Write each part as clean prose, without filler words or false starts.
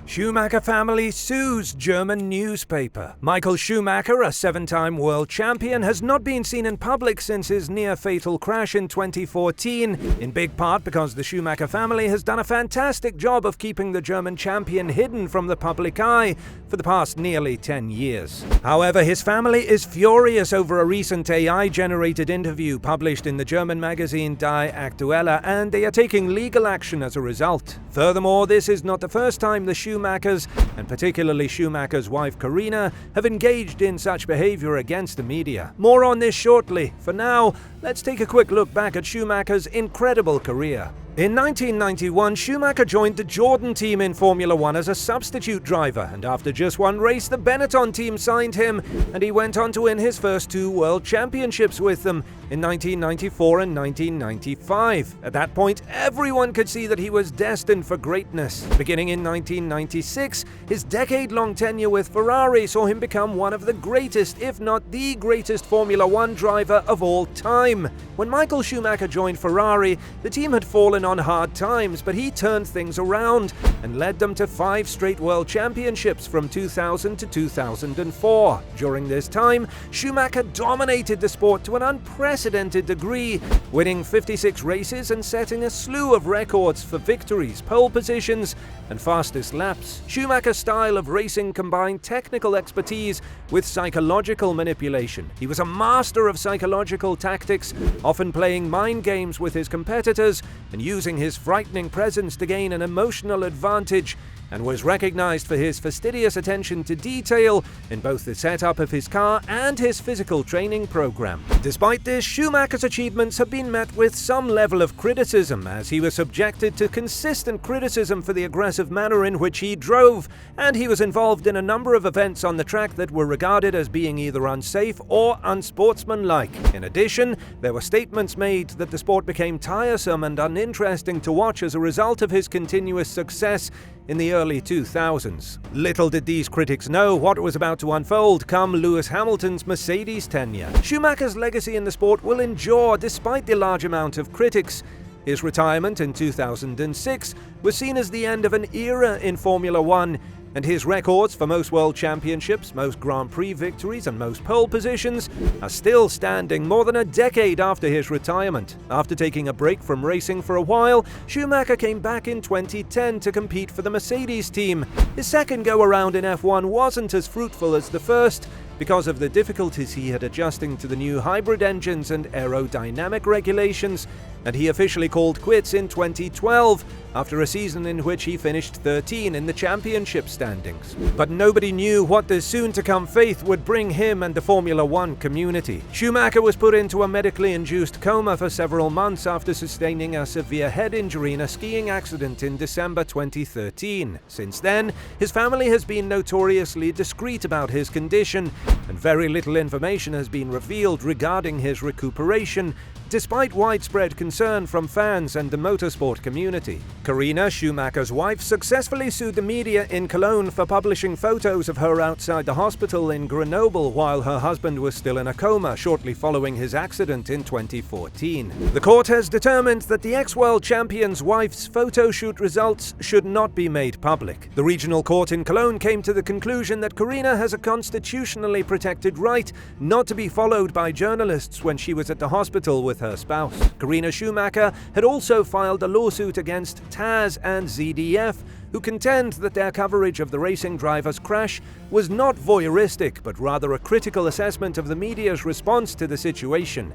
Schumacher family sues German newspaper. Michael Schumacher, a 7-time world champion, has not been seen in public since his near-fatal crash in 2014, in big part because the Schumacher family has done a fantastic job of keeping the German champion hidden from the public eye for the past nearly 10 years. However, his family is furious over a recent AI-generated interview published in the German magazine Die Aktuelle, and they are taking legal action as a result. Furthermore, this is not the first time the Schumachers, and particularly Schumacher's wife Corina, have engaged in such behavior against the media. More on this shortly. For now, let's take a quick look back at Schumacher's incredible career. In 1991, Schumacher joined the Jordan team in Formula One as a substitute driver, and after just one race, the Benetton team signed him, and he went on to win his first 2 world championships with them in 1994 and 1995. At that point, everyone could see that he was destined for greatness. Beginning in 1996, his decade-long tenure with Ferrari saw him become one of the greatest, if not the greatest, Formula One driver of all time. When Michael Schumacher joined Ferrari, the team had fallen on hard times, but he turned things around and led them to 5 straight world championships from 2000 to 2004. During this time, Schumacher dominated the sport to an unprecedented degree, winning 56 races and setting a slew of records for victories, pole positions, and fastest laps. Schumacher's style of racing combined technical expertise with psychological manipulation. He was a master of psychological tactics, often playing mind games with his competitors and using his frightening presence to gain an emotional advantage, and was recognized for his fastidious attention to detail in both the setup of his car and his physical training program. Despite this, Schumacher's achievements have been met with some level of criticism, as he was subjected to consistent criticism for the aggressive manner in which he drove, and he was involved in a number of events on the track that were regarded as being either unsafe or unsportsmanlike. In addition, there were statements made that the sport became tiresome and uninteresting to watch as a result of his continuous success in the early 2000s. Little did these critics know what was about to unfold come Lewis Hamilton's Mercedes tenure. Schumacher's legacy in the sport will endure despite the large amount of critics. His retirement in 2006 was seen as the end of an era in Formula One, and his records for most world championships, most Grand Prix victories, and most pole positions are still standing more than a decade after his retirement. After taking a break from racing for a while, Schumacher came back in 2010 to compete for the Mercedes team. His second go-around in F1 wasn't as fruitful as the first, because of the difficulties he had adjusting to the new hybrid engines and aerodynamic regulations, and he officially called quits in 2012 after a season in which he finished 13 in the championship standings. But nobody knew what the soon-to-come fate would bring him and the Formula One community. Schumacher was put into a medically induced coma for several months after sustaining a severe head injury in a skiing accident in December 2013. Since then, his family has been notoriously discreet about his condition, and very little information has been revealed regarding his recuperation, despite widespread concern from fans and the motorsport community. Corina, Schumacher's wife, successfully sued the media in Cologne for publishing photos of her outside the hospital in Grenoble while her husband was still in a coma shortly following his accident in 2014. The court has determined that the ex-world champion's wife's photo shoot results should not be made public. The regional court in Cologne came to the conclusion that Corina has a constitutionally protected right not to be followed by journalists when she was at the hospital with her spouse. Corina Schumacher had also filed a lawsuit against TAS and ZDF, who contend that their coverage of the racing driver's crash was not voyeuristic, but rather a critical assessment of the media's response to the situation.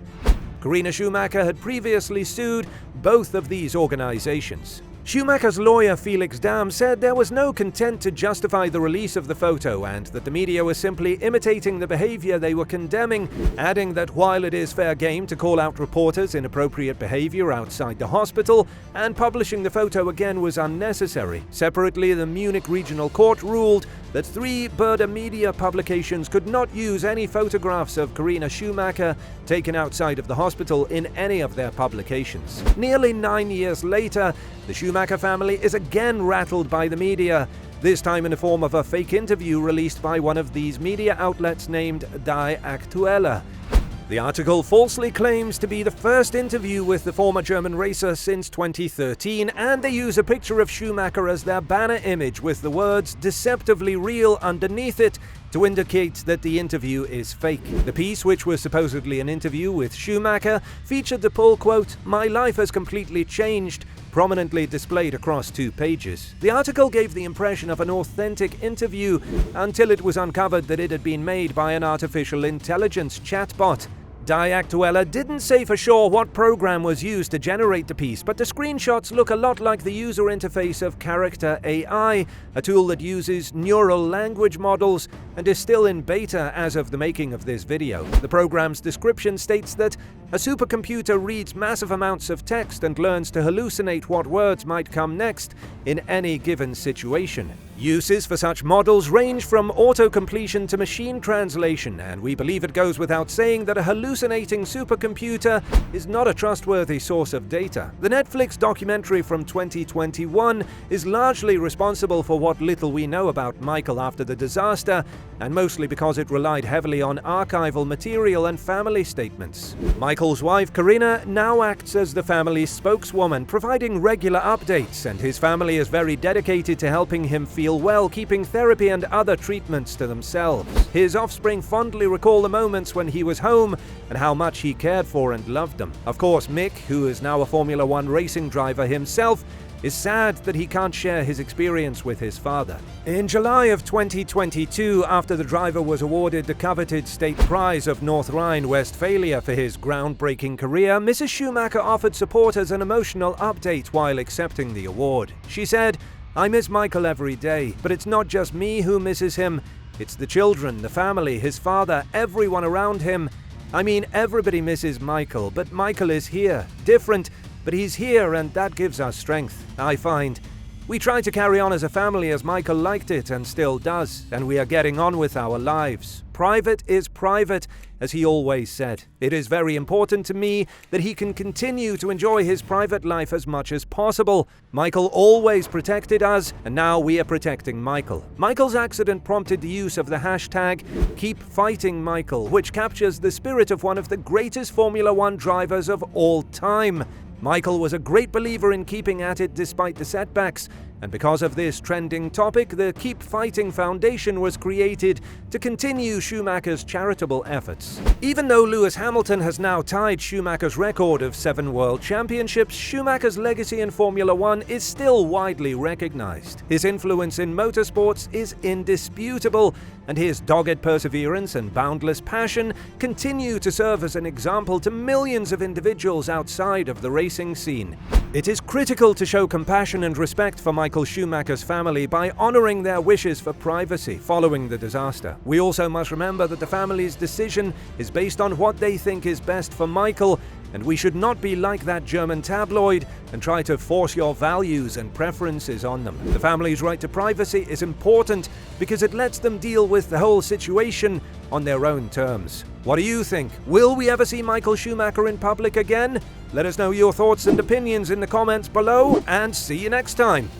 Corina Schumacher had previously sued both of these organizations. Schumacher's lawyer Felix Dahm said there was no content to justify the release of the photo and that the media was simply imitating the behavior they were condemning, adding that while it is fair game to call out reporters' inappropriate behavior outside the hospital, and publishing the photo again was unnecessary. Separately, the Munich Regional Court ruled that 3 Berda media publications could not use any photographs of Corina Schumacher taken outside of the hospital in any of their publications. Nearly 9 years later, the Schumacher family is again rattled by the media, this time in the form of a fake interview released by one of these media outlets named Die Aktuelle. The article falsely claims to be the first interview with the former German racer since 2013, and they use a picture of Schumacher as their banner image with the words "deceptively real" underneath it to indicate that the interview is fake. The piece, which was supposedly an interview with Schumacher, featured the full quote, "My life has completely changed," prominently displayed across 2 pages. The article gave the impression of an authentic interview until it was uncovered that it had been made by an artificial intelligence chatbot. Die Aktuelle didn't say for sure what program was used to generate the piece, but the screenshots look a lot like the user interface of Character AI, a tool that uses neural language models and is still in beta as of the making of this video. The program's description states that a supercomputer reads massive amounts of text and learns to hallucinate what words might come next in any given situation. Uses for such models range from auto-completion to machine translation, and we believe it goes without saying that a hallucinating supercomputer is not a trustworthy source of data. The Netflix documentary from 2021 is largely responsible for what little we know about Michael after the disaster, and mostly because it relied heavily on archival material and family statements. Michael's wife, Corinna, now acts as the family's spokeswoman, providing regular updates, and his family is very dedicated to helping him feel well, keeping therapy and other treatments to themselves. His offspring fondly recall the moments when he was home and how much he cared for and loved them. Of course, Mick, who is now a Formula One racing driver himself, is sad that he can't share his experience with his father. In July of 2022, after the driver was awarded the coveted state prize of North Rhine-Westphalia for his groundbreaking career, Mrs. Schumacher offered supporters an emotional update while accepting the award. She said, "I miss Michael every day, but it's not just me who misses him. It's the children, the family, his father, everyone around him. I mean, everybody misses Michael, but Michael is here. Different, but he's here, and that gives us strength, I find. We try to carry on as a family as Michael liked it and still does, and we are getting on with our lives. Private is private, as he always said. It is very important to me that he can continue to enjoy his private life as much as possible. Michael always protected us, and now we are protecting Michael." Michael's accident prompted the use of the hashtag #KeepFightingMichael, which captures the spirit of one of the greatest Formula One drivers of all time. Michael was a great believer in keeping at it despite the setbacks, and because of this trending topic, the Keep Fighting Foundation was created to continue Schumacher's charitable efforts. Even though Lewis Hamilton has now tied Schumacher's record of 7 world championships, Schumacher's legacy in Formula One is still widely recognized. His influence in motorsports is indisputable, and his dogged perseverance and boundless passion continue to serve as an example to millions of individuals outside of the racing scene. It is critical to show compassion and respect for Michael Schumacher's family by honoring their wishes for privacy following the disaster. We also must remember that the family's decision is based on what they think is best for Michael, and we should not be like that German tabloid and try to force your values and preferences on them. The family's right to privacy is important because it lets them deal with the whole situation on their own terms. What do you think? Will we ever see Michael Schumacher in public again? Let us know your thoughts and opinions in the comments below, and see you next time.